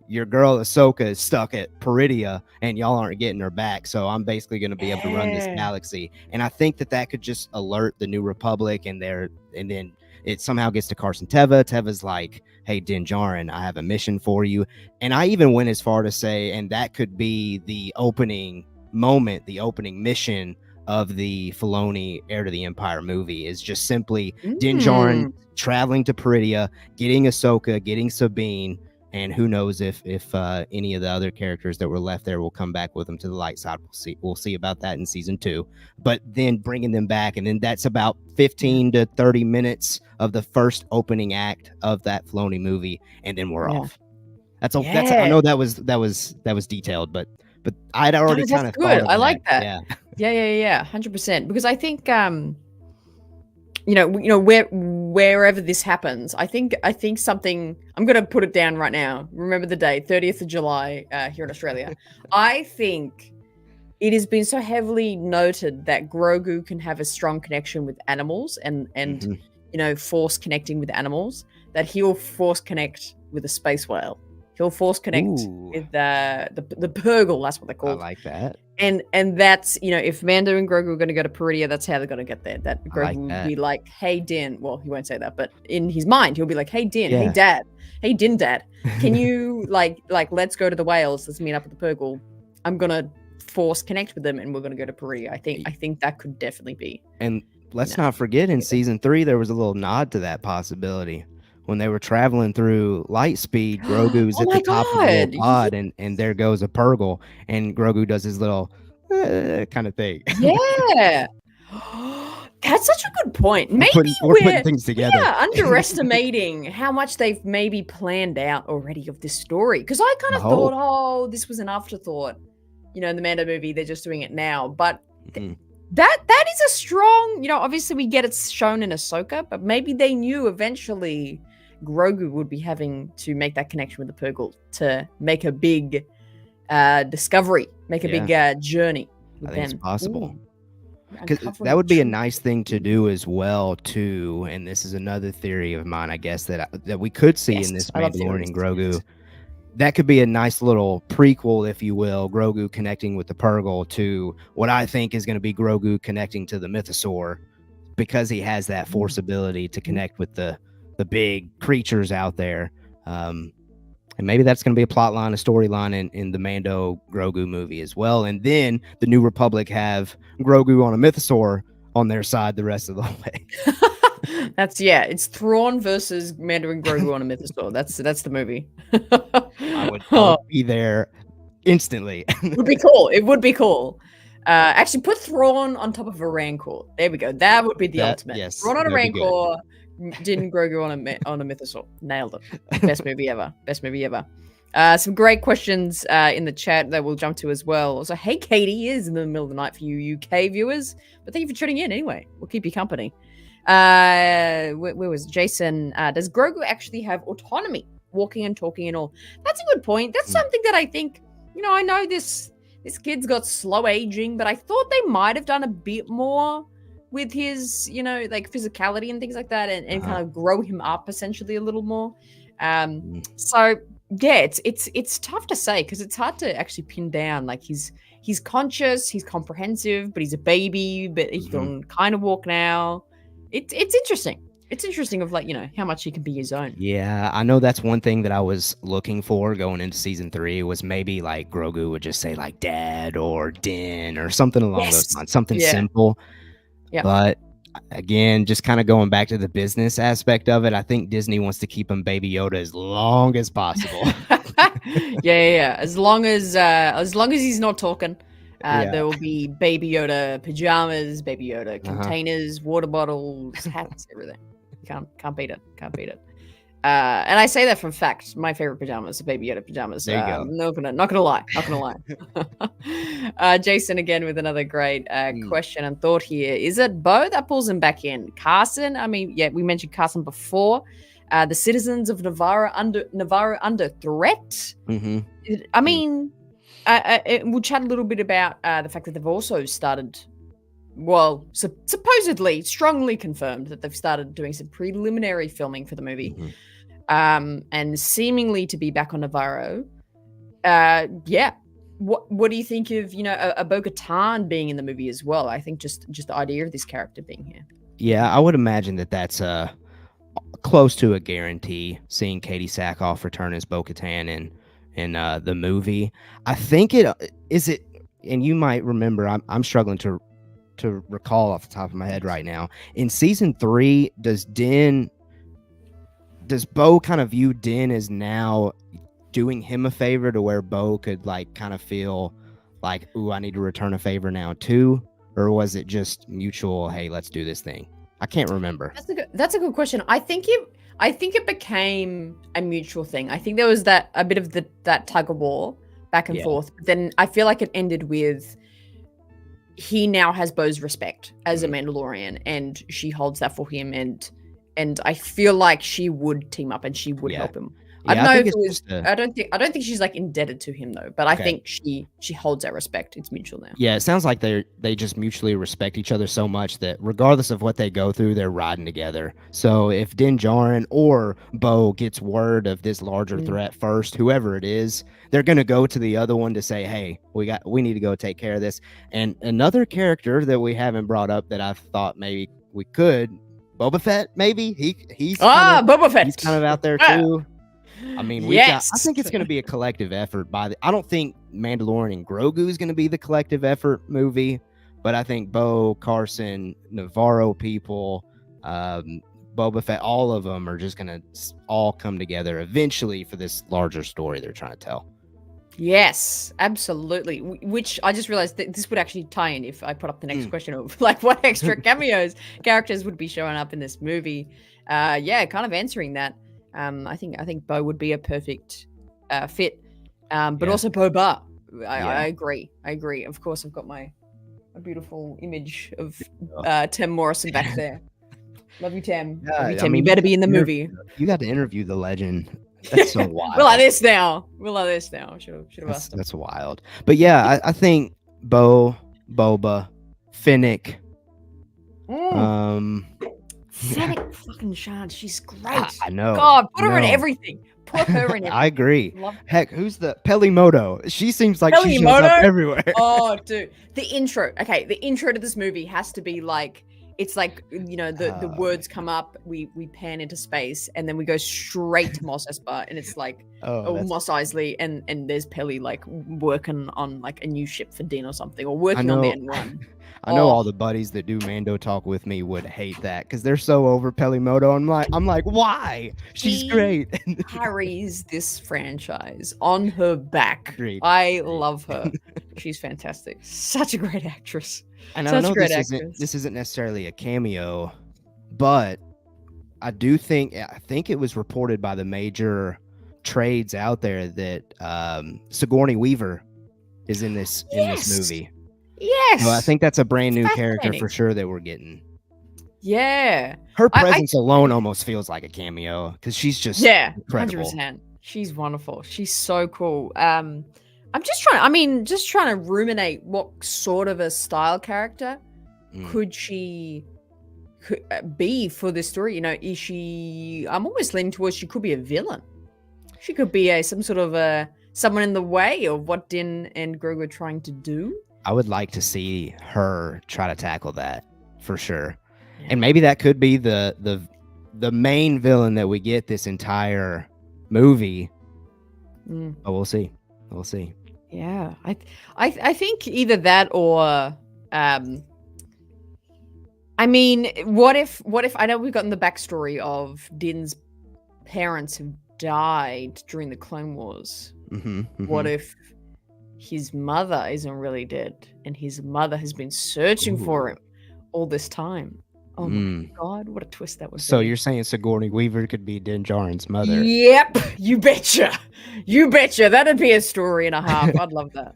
your girl Ahsoka is stuck at Peridia and y'all aren't getting her back. So I'm basically going to be able to run this galaxy. And I think that could just alert the New Republic and then it somehow gets to Carson Teva. Teva's like, hey, Din Djarin, I have a mission for you. And I even went as far to say, and that could be the opening moment, the opening mission of the Filoni Heir to the Empire movie is just simply Din Djarin traveling to Peridia, getting Ahsoka, getting Sabine, and who knows if any of the other characters that were left there will come back with them to the light side. We'll see about that in season 2. But then bringing them back, and then that's about 15 to 30 minutes of the first opening act of that Filoni movie, and then we're off. That's I know that was detailed, but I'd already kind of thought of I like that. Yeah, 100%. Because I think wherever this happens, I think something, I'm going to put it down right now. Remember the day, 30th of July here in Australia. I think it has been so heavily noted that Grogu can have a strong connection with animals and force connecting with animals, that he'll force connect with a space whale. He'll force connect with the Purgle. That's what they're called. I like that. And that's, if Mando and Grogu are going to go to Peridia, that's how they're going to get there. That Grogu will be like, hey, Din. Well, he won't say that, but in his mind, he'll be like, hey, Din. Hey, Dad. Hey, Din, Dad. Can you, like, let's go to the whales. Let's meet up at the Purgle. I'm going to force connect with them, and we're going to go to Peridia. I think that could definitely be. And let's not forget, in season 3, there was a little nod to that possibility. When they were traveling through light speed, Grogu's at the top of the little pod, and there goes a Purgle, and Grogu does his little kind of thing. Yeah. That's such a good point. Maybe we're putting things together. Yeah, underestimating how much they've maybe planned out already of this story. Because I kind of thought, this was an afterthought. In the Mando movie, they're just doing it now. But that is a strong, obviously we get it shown in Ahsoka, but maybe they knew eventually Grogu would be having to make that connection with the Purgle to make a big discovery, make a big journey with I think them. It's possible. Because that would be a nice thing to do as well, too. And this is another theory of mine, I guess, that we could see in this Mandalorian and Grogu. That could be a nice little prequel, if you will, Grogu connecting with the Purgle to what I think is going to be Grogu connecting to the Mythosaur, because he has that force ability to connect with the big creatures out there. And maybe that's going to be a plot line, a storyline in the Mando Grogu movie as well. And then the New Republic have Grogu on a Mythosaur on their side the rest of the way. It's Thrawn versus Mando and Grogu on a Mythosaur. That's the movie. I would be there instantly. It would be cool. Actually, put Thrawn on top of a Rancor. There we go. That would be the ultimate. Yes, Thrawn on a that'd be good. Rancor, Din Grogu on a Mythosaur. Nailed it. Best movie ever. Best movie ever. Some great questions in the chat that we'll jump to as well. Also, hey, Katie is in the middle of the night for you UK viewers, but thank you for tuning in anyway. We'll keep you company. Where was Jason? Does Grogu actually have autonomy, walking and talking and all? That's a good point. That's something that I think, I know this kid's got slow aging, but I thought they might have done a bit more with his, like physicality and things like that, and kind of grow him up essentially a little more. So yeah, it's tough to say because it's hard to actually pin down. Like he's conscious, he's comprehensive, but he's a baby, but he can kind of walk now. It's interesting. It's interesting of how much he can be his own. Yeah, I know that's one thing that I was looking for going into season 3 was maybe like Grogu would just say like dad or Din or something along those lines, something simple. Yeah. But again, just kind of going back to the business aspect of it, I think Disney wants to keep him Baby Yoda as long as possible. yeah. As long as he's not talking. There will be Baby Yoda pajamas, Baby Yoda containers, water bottles, hats, everything. Can't beat it. Can't beat it. And I say that from fact. My favorite pajamas are Baby Yoda pajamas. There you go. Not gonna lie. Jason again with another great question and thought here. Is it Bo that pulls him back in? Carson? I mean, yeah, we mentioned Carson before. The citizens of Navarro under threat. I mean, we'll chat a little bit about the fact that they've also started. Well, supposedly, strongly confirmed that they've started doing some preliminary filming for the movie, and seemingly to be back on Navarro. Yeah. What do you think of a Bo-Katan being in the movie as well? I think just the idea of this character being here. Yeah, I would imagine that's close to a guarantee. Seeing Katie Sackhoff return as Bo-Katan in the movie, I think it, and you might remember. I'm struggling to recall off the top of my head right now. In season 3, does Bo kind of view Din as now doing him a favor to where Bo could like kind of feel like, ooh, I need to return a favor now too? Or was it just mutual, hey, let's do this thing? I can't remember. That's a good question. I think it became a mutual thing. I think there was a bit of that tug of war back and forth. But then I feel like it ended with he now has Bo's respect as a Mandalorian, and she holds that for him, and I feel like she would team up and she would help him. I don't know if it was. I don't think she's like indebted to him though, but I think she holds that respect. It's mutual now. Yeah, it sounds like they just mutually respect each other so much that regardless of what they go through, they're riding together. So if Din Djarin or Bo gets word of this larger threat first, whoever it is, they're gonna go to the other one to say, "Hey, we need to go take care of this." And another character that we haven't brought up that I thought maybe we could, Boba Fett, maybe he's Boba Fett. He's kind of out there too. I mean, I think it's going to be a collective effort I don't think Mandalorian and Grogu is going to be the collective effort movie, but I think Bo, Carson, Navarro people, Boba Fett, all of them are just going to all come together eventually for this larger story they're trying to tell. Yes, absolutely. Which I just realized that this would actually tie in if I put up the next question of like what extra characters would be showing up in this movie. Kind of answering that. I think Bo would be a perfect fit, but also Boba. I agree. Of course, I've got my beautiful image of Tem Morrison back there. Love you, Tem. You better be in the movie. You got to interview the legend. That's so wild. We'll have this now. Should have asked him. That's wild. But yeah, I think Bo, Boba, Fennec. Fennec fucking Shan, she's great. I know. God, put her in everything. Put her in everything. I agree. Heck, who's the Pelimoto? She seems like she shows up everywhere. Oh, dude. The intro to this movie has to be like, it's like, the words come up, we pan into space, and then we go straight to Mos Espa, and it's like, Mos Eisley, and there's Peli like working on like a new ship for Din or something, or working on the N1. I know all the buddies that do MandoTalk with me would hate that because they're so over Pelimoto. I'm like, why? She's great. Carries this franchise on her back. Agreed. I love her. She's fantastic. Such a great actress. And Such I know a great this actress. isn't necessarily a cameo, but I think it was reported by the major trades out there that Sigourney Weaver is in this movie. Yes. So I think that's a brand new character Fascinating. for sure that we're getting. Yeah. Her presence alone almost feels like a cameo because she's just incredible. 100%. She's wonderful. She's so cool. I'm just trying to ruminate what sort of a style character could she be for this story. You know, is she? I'm almost leaning towards she could be a villain. She could be some sort of someone in the way of what Din and Grogu are trying to do. I would like to see her try to tackle that for sure. Yeah. And maybe that could be the main villain that we get this entire movie. But we'll see. We'll see. Yeah. I think either that or I mean, what if I know we've gotten the backstory of Din's parents have died during the Clone Wars. What if his mother isn't really dead and his mother has been searching for him all this time? Oh my God, what a twist that would be. So you're saying Sigourney Weaver could be Din Djarin's mother? Yep, you betcha. You betcha. That'd be a story and a half. I'd love that.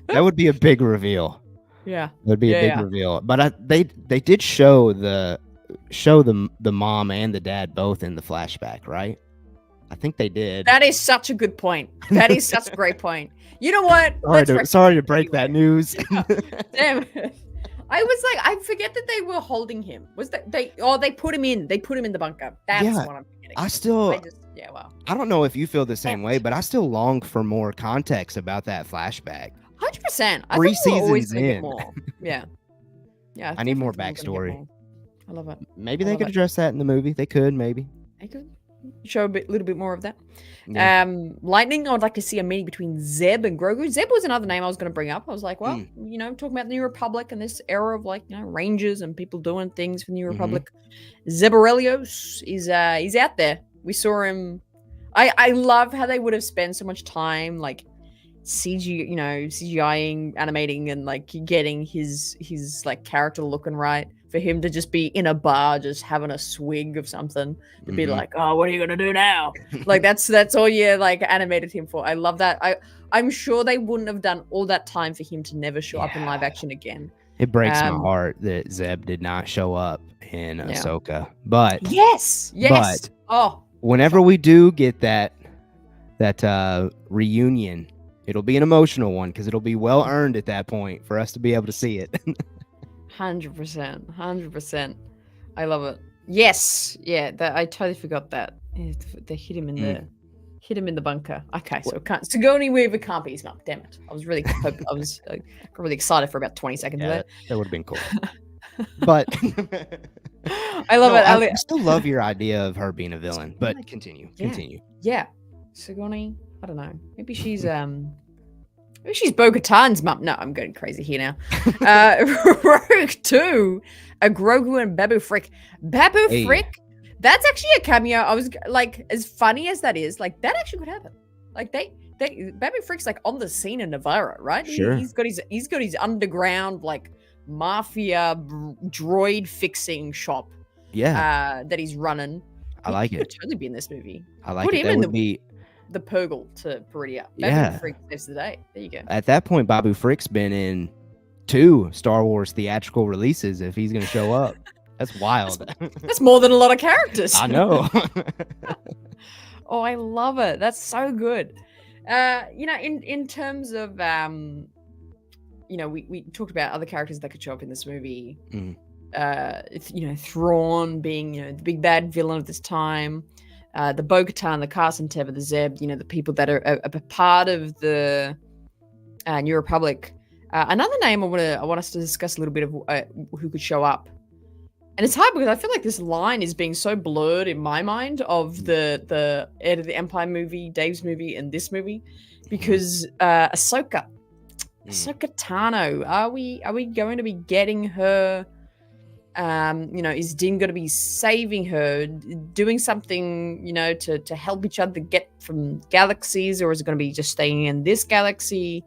That would be a big reveal. Yeah. That would be a big reveal. But they did show the mom and the dad both in the flashback, right? I think they did. That is such a good point. That is such a great point. You know what? Sorry to break that news. Damn it. I was like, I forget that they were holding him. Was that they put him in the bunker. That's what I'm forgetting. I don't know if you feel the same way, but I still long for more context about that flashback. 100%. 3 seasons in. Yeah. Yeah. I need more backstory. I love it. Maybe they could address that in the movie. They could, maybe. They could show a little bit more of that. Yeah. Lightning, I would like to see a meeting between Zeb and Grogu. Zeb was another name I was going to bring up. I was like, well, you know, talking about the New Republic and this era of like, you know, Rangers and people doing things for the New Republic. Zeb Orrelios is he's out there. We saw him. I love how they would have spent so much time like CGIing, animating, and like getting his like character looking right. For him to just be in a bar, just having a swig of something, to be like, "Oh, what are you gonna do now?" Like that's all you like animated him for. I love that. I'm sure they wouldn't have done all that time for him to never show up in live action again. It breaks my heart that Zeb did not show up in Ahsoka. But yes. But whenever we do get that reunion, it'll be an emotional one because it'll be well earned at that point for us to be able to see it. 100%. I love it. Yes, yeah. I totally forgot that. They hit him in the bunker. Okay, so Sigourney Weaver can't be his mum. Damn it! I was really really excited for about 20 seconds there. That would have been cool. But I love it. I still love your idea of her being a villain. But continue. Yeah, Sigourney. I don't know. Maybe she's Maybe she's Bo-Katan's mum. No, I'm going crazy here now. Rogue 2, a Grogu and Babu Frick. Frick, that's actually a cameo. I was like, as funny as that is, like that actually could happen. Like Babu Frick's like on the scene in Navarro, right? Sure. He's got his underground like mafia droid fixing shop. Yeah. That he's running. I like it. He could totally be in this movie. I like it. That would be the Purgle to Peridia. Babu Frick saves the day. There you go. At that point, Babu Frick's been in 2 Star Wars theatrical releases if he's going to show up. That's wild. That's more than a lot of characters. I know. Oh, I love it. That's so good. In terms of, we talked about other characters that could show up in this movie. Thrawn being, the big bad villain of this time. The Bo-Katan, the Carson Teva, the Zeb, the people that are a part of the New Republic. Another name I want us to discuss a little bit of who could show up. And it's hard because I feel like this line is being so blurred in my mind of the Heir of the Empire movie, Dave's movie, and this movie, because Ahsoka Tano, are we going to be getting her Is Din going to be saving her, doing something, to help each other get from galaxies, or is it going to be just staying in this galaxy?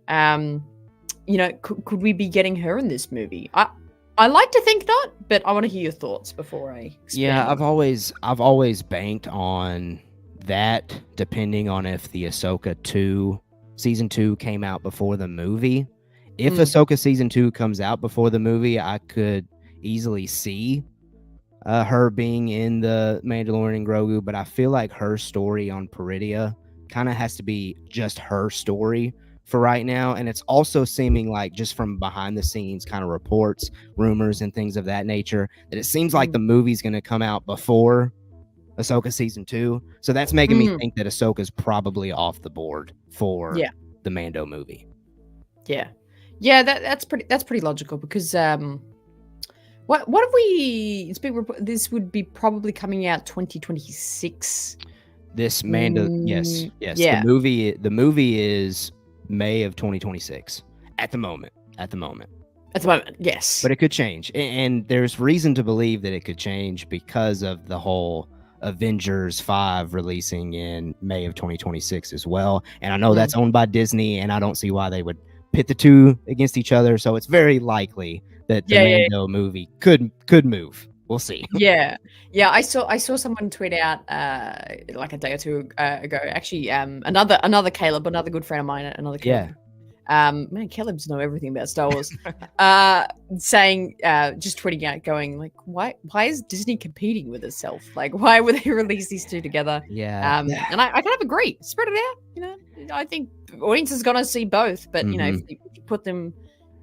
Could we be getting her in this movie? I like to think not, but I want to hear your thoughts before I expand. Yeah, I've always banked on that, depending on if the Ahsoka season 2 came out before the movie. If Ahsoka season 2 comes out before the movie, I could easily see her being in the Mandalorian and Grogu, but I feel like her story on Peridia kind of has to be just her story for right now. And it's also seeming like, just from behind the scenes kind of reports, rumors, and things of that nature, that it seems like the movie's going to come out before Ahsoka season 2. So that's making me think that Ahsoka's probably off the board for the Mando movie. Yeah, that's pretty logical, because what have we? This would be probably coming out 2026. This Mando, yes. Yeah. The movie is May of 2026 at the moment. Yes. But it could change, and there's reason to believe that it could change because of the whole Avengers 5 releasing in May of 2026 as well. And I know that's owned by Disney, and I don't see why they would pit the two against each other. So it's very likely that the Mando movie could move. We'll see. Yeah. I saw someone tweet out like a day or two ago. Actually, another Caleb, another good friend of mine, another Caleb. Man, Caleb's know everything about Star Wars. Saying, just tweeting out, going like, why is Disney competing with itself? Like, why would they release these two together? Yeah. And I kind of agree. Spread it out. I think audience is gonna see both, but if you put them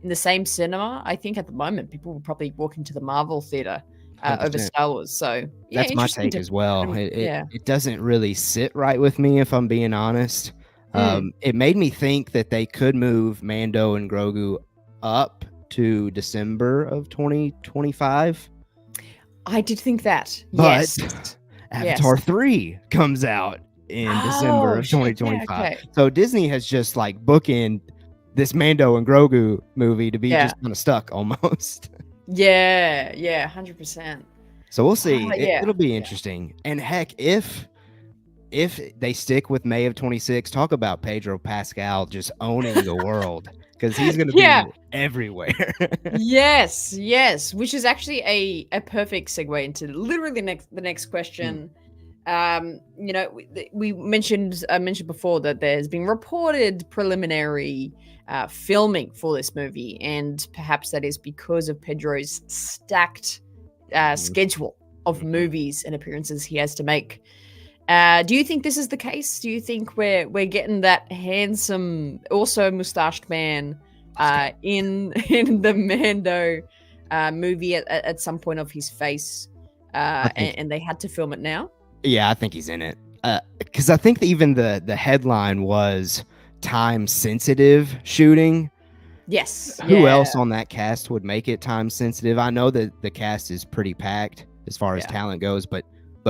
in the same cinema, I think at the moment people will probably walk into the Marvel theater over Star Wars. So that's my take as well. It doesn't really sit right with me, if I'm being honest. It made me think that they could move Mando and Grogu up to December of 2025. I did think that. But Avatar 3 comes out in December of 2025. Okay. So Disney has just like bookend this Mando and Grogu movie to be just kind of stuck almost. Yeah, 100%. So we'll see. It'll be interesting. And heck, if they stick with May of 26, talk about Pedro Pascal just owning the world, because he's going to be everywhere. yes, which is actually a perfect segue into literally the next question. We mentioned before that there's been reported preliminary filming for this movie, and perhaps that is because of Pedro's stacked schedule of movies and appearances he has to make. Do you think this is the case? Do you think we're getting that handsome, also mustached man in the Mando movie at some point of his face, and they had to film it now? Yeah, I think he's in it, because I think even the headline was time sensitive shooting. Yes. Who else on that cast would make it time sensitive? I know that the cast is pretty packed as far as talent goes, but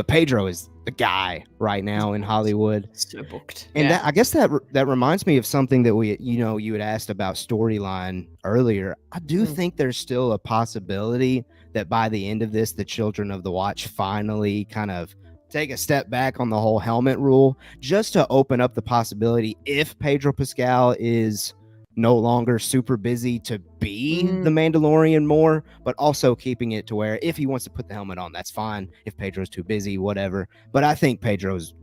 Pedro is the guy right now in Hollywood. So booked. And I guess that reminds me of something that you had asked about storyline earlier. I do think there's still a possibility that by the end of this, the Children of the Watch finally kind of take a step back on the whole helmet rule, just to open up the possibility, if Pedro Pascal is no longer super busy, to be the Mandalorian more, but also keeping it to where if he wants to put the helmet on, that's fine. If Pedro's too busy, whatever. But I think Pedro's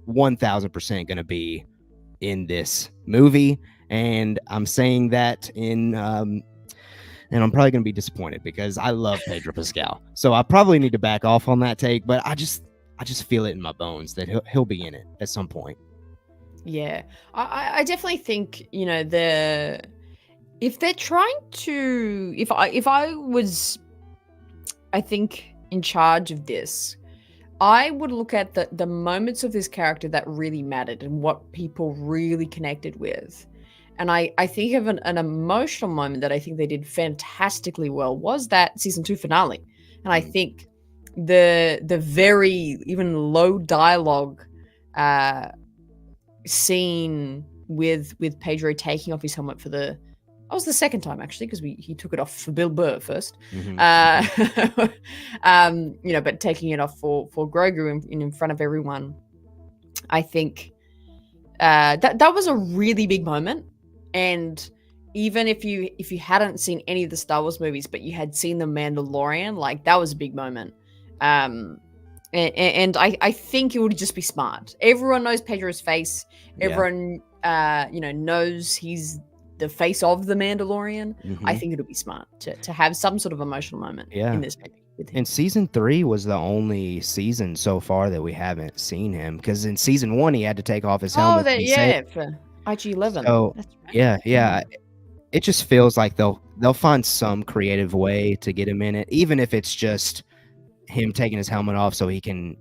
1000% going to be in this movie. And I'm saying that and I'm probably going to be disappointed, because I love Pedro Pascal. So I probably need to back off on that take, but I just feel it in my bones that he'll be in it at some point. Yeah, I definitely think, if they're trying to, if I was, I think, in charge of this, I would look at the moments of this character that really mattered and what people really connected with. And I think of an emotional moment that I think they did fantastically well was that season 2 finale. And I think the very even low dialogue scene with Pedro taking off his helmet for the I was the second time actually because he took it off for Bill Burr 1st. But taking it off for Grogu in front of everyone, I think that was a really big moment. And even if you hadn't seen any of the Star Wars movies, but you had seen The Mandalorian, like that was a big moment. And I think it would just be smart. Everyone knows Pedro's face. Everyone, knows he's the face of the Mandalorian. I think it'll be smart to have some sort of emotional moment in this movie. And season 3 was the only season so far that we haven't seen him, because in season 1 he had to take off his helmet. For IG-11. So that's right. yeah. It just feels like they'll find some creative way to get him in it, even if it's just him taking his helmet off so he can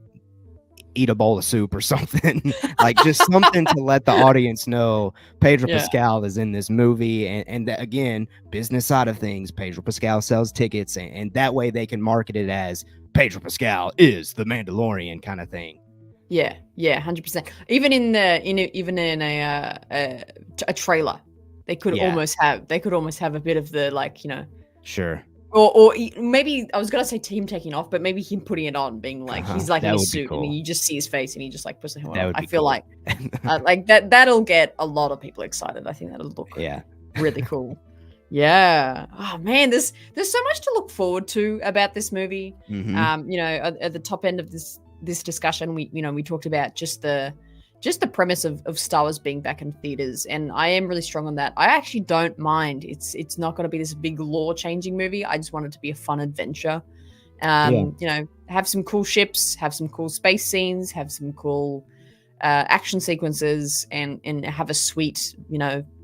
eat a bowl of soup or something. Like just something to let the audience know Pedro Pascal is in this movie, and that, again, business side of things, Pedro Pascal sells tickets, and that way they can market it as Pedro Pascal is the Mandalorian kind of thing. Yeah, 100%. Even in a trailer, they could almost have a bit of the Sure. Or maybe I was gonna say him taking off, but maybe him putting it on, being like he's like in his suit, cool. and you just see his face, and he just like puts the helmet on. I cool. feel like that'll get a lot of people excited. I think that'll look really cool. Yeah. Oh man, there's so much to look forward to about this movie. At the top end of this discussion, we talked about just the premise of Star Wars being back in theaters, and I am really strong on that. I actually don't mind. It's not going to be this big lore-changing movie. I just want it to be a fun adventure. Have some cool ships, have some cool space scenes, have some cool action sequences, and have a sweet,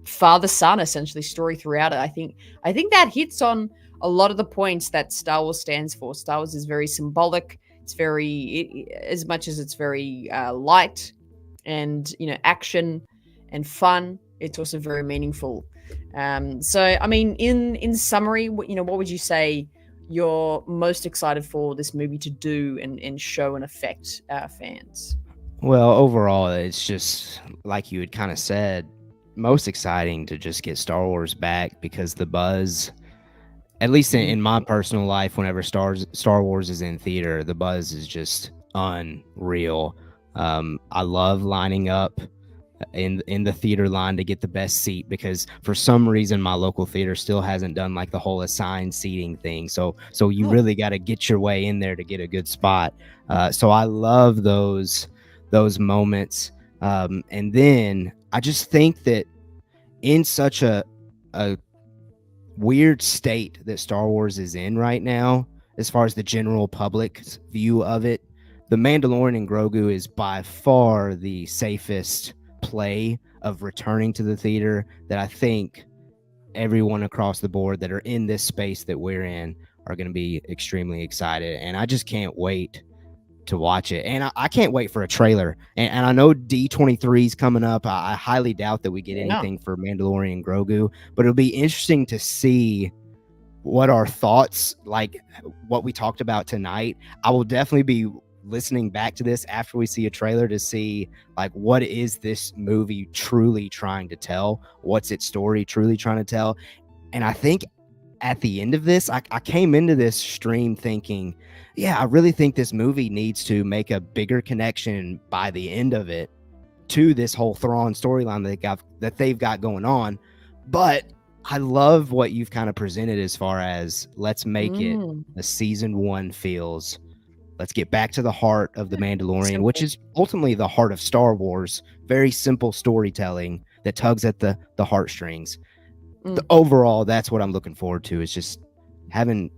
father-son essentially story throughout it. I think that hits on a lot of the points that Star Wars stands for. Star Wars is very symbolic. It's as much as it's very light and action and fun, it's also very meaningful. So I mean, in summary, what would you say you're most excited for this movie to do and show and affect our fans? Well, overall, it's just like you had kind of said, most exciting to just get Star Wars back, because the buzz, at least in my personal life, whenever Star Wars is in theater, the buzz is just unreal. I love lining up in the theater line to get the best seat, because for some reason my local theater still hasn't done like the whole assigned seating thing. So you really got to get your way in there to get a good spot. So I love those moments. And then I just think that in such a weird state that Star Wars is in right now, as far as the general public's view of it, The Mandalorian and Grogu is by far the safest play of returning to the theater that I think everyone across the board that are in this space that we're in are going to be extremely excited. And I just can't wait to watch it. And I can't wait for a trailer. And I know D23 is coming up. I highly doubt that we get anything for Mandalorian and Grogu, but it'll be interesting to see what our thoughts, like what we talked about tonight. I will definitely be listening back to this after we see a trailer to see like what is this movie truly trying to tell, what's its story truly trying to tell. And I think at the end of this, I came into this stream thinking, I really think this movie needs to make a bigger connection by the end of it to this whole Thrawn storyline that they've got going on. But I love what you've kind of presented as far as let's make it a season 1 feels. Let's get back to the heart of The Mandalorian, which is ultimately the heart of Star Wars. Very simple storytelling that tugs at the heartstrings. Overall, that's what I'm looking forward to, is just having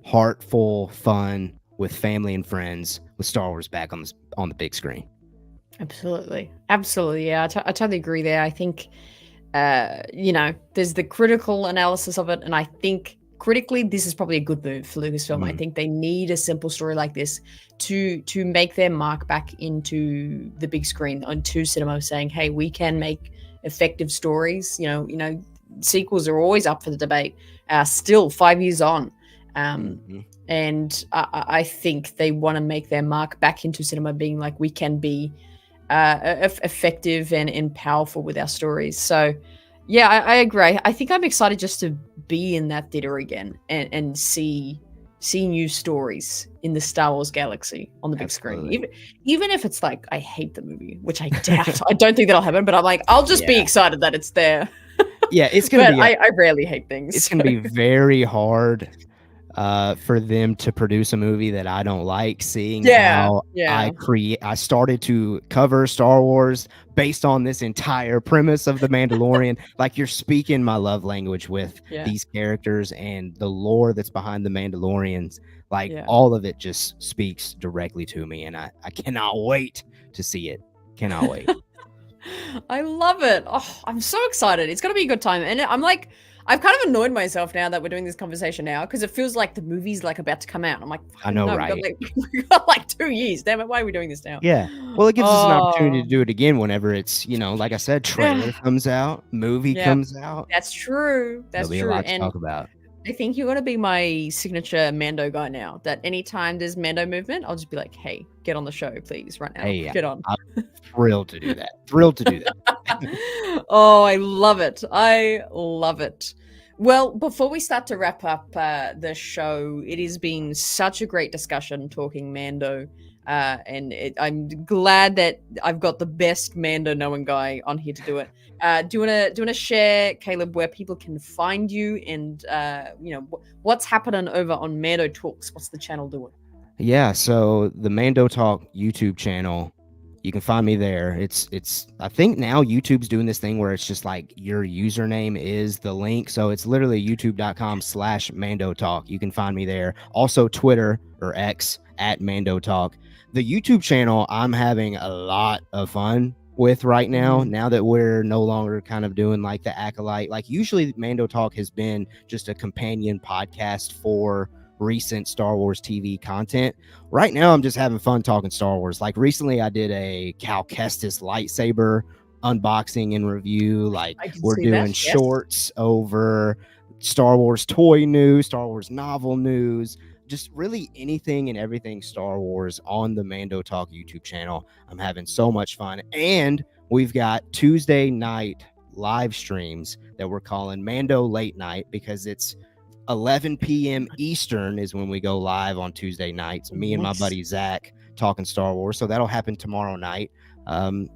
heartful fun with family and friends with Star Wars back on the big screen. Absolutely. Yeah, I totally agree there. I think, there's the critical analysis of it, and I think critically, this is probably a good move for Lucasfilm. I think they need a simple story like this to make their mark back into the big screen, onto cinema, saying, hey, we can make effective stories. Sequels are always up for the debate, still 5 years on. And I think they want to make their mark back into cinema, being like, we can be effective and powerful with our stories. So Yeah, I agree. I think I'm excited just to be in that theater again and see new stories in the Star Wars galaxy on the big screen. Absolutely. Even if it's like I hate the movie, which I doubt. I don't think that'll happen, but I'm like, I'll just be Yeah. excited that it's there. Yeah, it's gonna But be. I rarely hate things. It's gonna be very hard for them to produce a movie that I don't like, seeing Yeah, how yeah. I started to cover Star Wars based on this entire premise of The Mandalorian. Like, you're speaking my love language with Yeah. these characters and the lore that's behind The Mandalorians. Like, Yeah. all of it just speaks directly to me, and I cannot wait to see it. Cannot wait. I love it. Oh, I'm so excited. It's going to be a good time. And I'm like, I've kind of annoyed myself now that we're doing this conversation now because it feels like the movie's like about to come out. I'm like, I know, no, right? We got like 2 years. Damn it, why are we doing this now? Yeah. Well, it gives us an opportunity Oh, to do it again whenever it's, like I said, trailer comes out, movie yeah, comes out. that's true. That's There'll be true. a lot to And talk about. I think you're going to be my signature Mando guy now. That anytime there's Mando movement, I'll just be like, hey, get on the show, please, right now. Hey, Get on. I'm thrilled to do that. Thrilled to do that. Oh, I love it. I love it. Well, before we start to wrap up the show, it has been such a great discussion talking Mando. I'm glad that I've got the best Mando knowing guy on here to do it. Do you wanna share, Caleb, where people can find you and what's happening over on Mando Talks? What's the channel doing? Yeah, so the MandoTalk YouTube channel, you can find me there. It's I think now YouTube's doing this thing where it's just like your username is the link. So it's literally youtube.com/MandoTalk. You can find me there. Also Twitter or X @MandoTalk. The YouTube channel I'm having a lot of fun with right now. Now that we're no longer kind of doing like the acolyte, like usually MandoTalk has been just a companion podcast for recent Star Wars TV content. Right now I'm just having fun talking Star Wars. Like recently I did a Cal Kestis lightsaber unboxing and review. Like we're doing shorts over Star Wars toy news, Star Wars novel news, just really anything and everything Star Wars on the MandoTalk YouTube channel. I'm having so much fun. And we've got Tuesday night live streams that we're calling Mando Late Night because it's 11 p.m. Eastern is when we go live on Tuesday nights. Me and my buddy Zach talking Star Wars. So that'll happen tomorrow night. And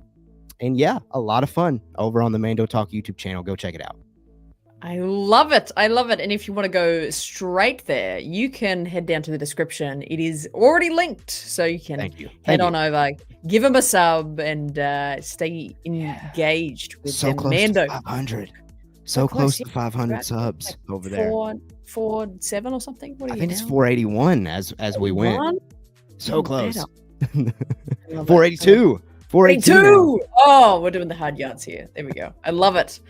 yeah, a lot of fun over on the MandoTalk YouTube channel. Go check it out. I love it. I love it. And if you want to go straight there, you can head down to the description. It is already linked. So you can head on over, give them a sub, and stay engaged with so close Mando. To 500. So close to 500 subs like over there. 447 or something? What are I think it's 481 as we went. So close. 482. 482. Oh, we're doing the hard yards here. There we go. I love it.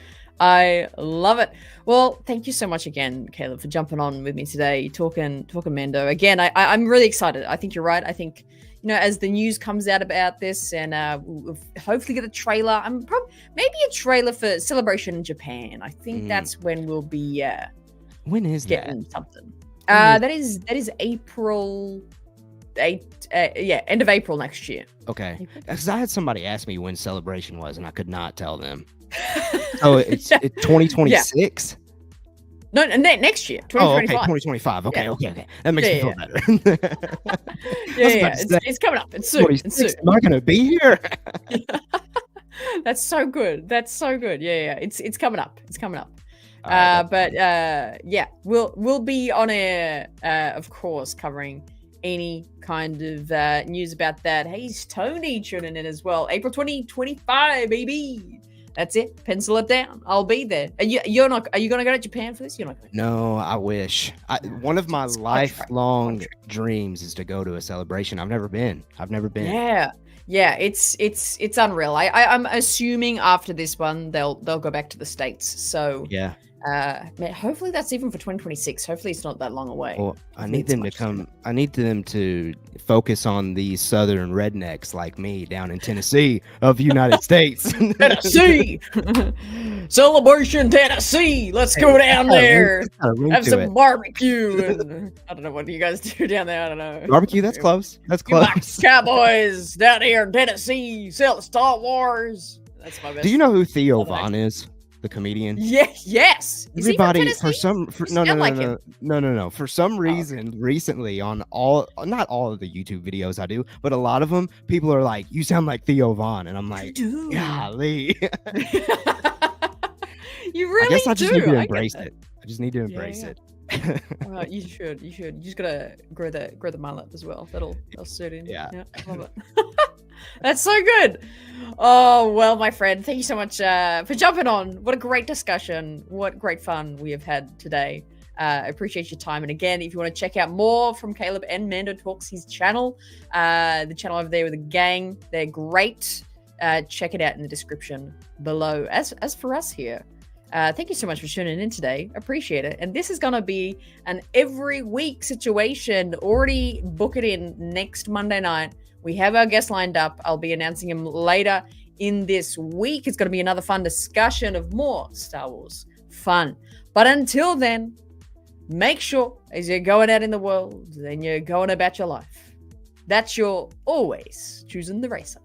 I love it. Well, thank you so much again, Caleb, for jumping on with me today, talking Mando. Again, I'm really excited. I think you're right. I think, as the news comes out about this and we'll hopefully get a trailer. Maybe a trailer for Celebration in Japan. I think that's when we'll be when is getting something. That is April 8th, end of April next year. Okay. Because I had somebody ask me when Celebration was and I could not tell them. Oh, it's 2026? No, next year, 2025. Oh, okay, 2025. Okay. That makes me feel better. It's coming up. It's soon. Am I going to be here? That's so good. Yeah. It's coming up. It's coming up. We'll be on air, of course, covering any kind of news about that. Hey, is Tony tuning in as well? April 2025, baby. That's it. Pencil it down. I'll be there. Are you going to go to Japan for this? You're not going to. No, I wish. One of my lifelong dreams is to go to a celebration. I've never been. Yeah. It's unreal. I'm assuming after this one they'll go back to the States. So yeah. Hopefully that's even for 2026. Hopefully it's not that long away. Well, I need them to come. I need them to focus on these southern rednecks like me down in Tennessee of the United States. Tennessee, Celebration, Tennessee. Let's go down there. Have some barbecue. And, I don't know what you guys do down there. I don't know. Barbecue. That's close. Cowboys down here in Tennessee sell Star Wars. That's my best. Do you know who Theo Von is? the comedian. Yeah, yes. Is he from Everybody Tennessee? no. For some reason, recently on not all of the YouTube videos I do, but a lot of them, people are like, "You sound like Theo Von," and I'm like, do. "Golly." You really I guess I just need to I embrace get it. I just need to embrace yeah. it. You should. You just gotta grow the mullet as well. That'll suit in. Yeah. I love it. That's so good. Oh well, my friend, thank you so much for jumping on. What a great discussion. What great fun we have had today. I appreciate your time. And again, if you want to check out more from Caleb and MandoTalks, his channel, the channel over there with the gang, they're great. Check it out in the description below. As for us here, thank you so much for tuning in today. Appreciate it. And this is going to be an every week situation. Already book it in next Monday night. We have our guest lined up. I'll be announcing him later in this week. It's going to be another fun discussion of more Star Wars fun. But until then, make sure as you're going out in the world and you're going about your life, that you're always choosing the Rae side.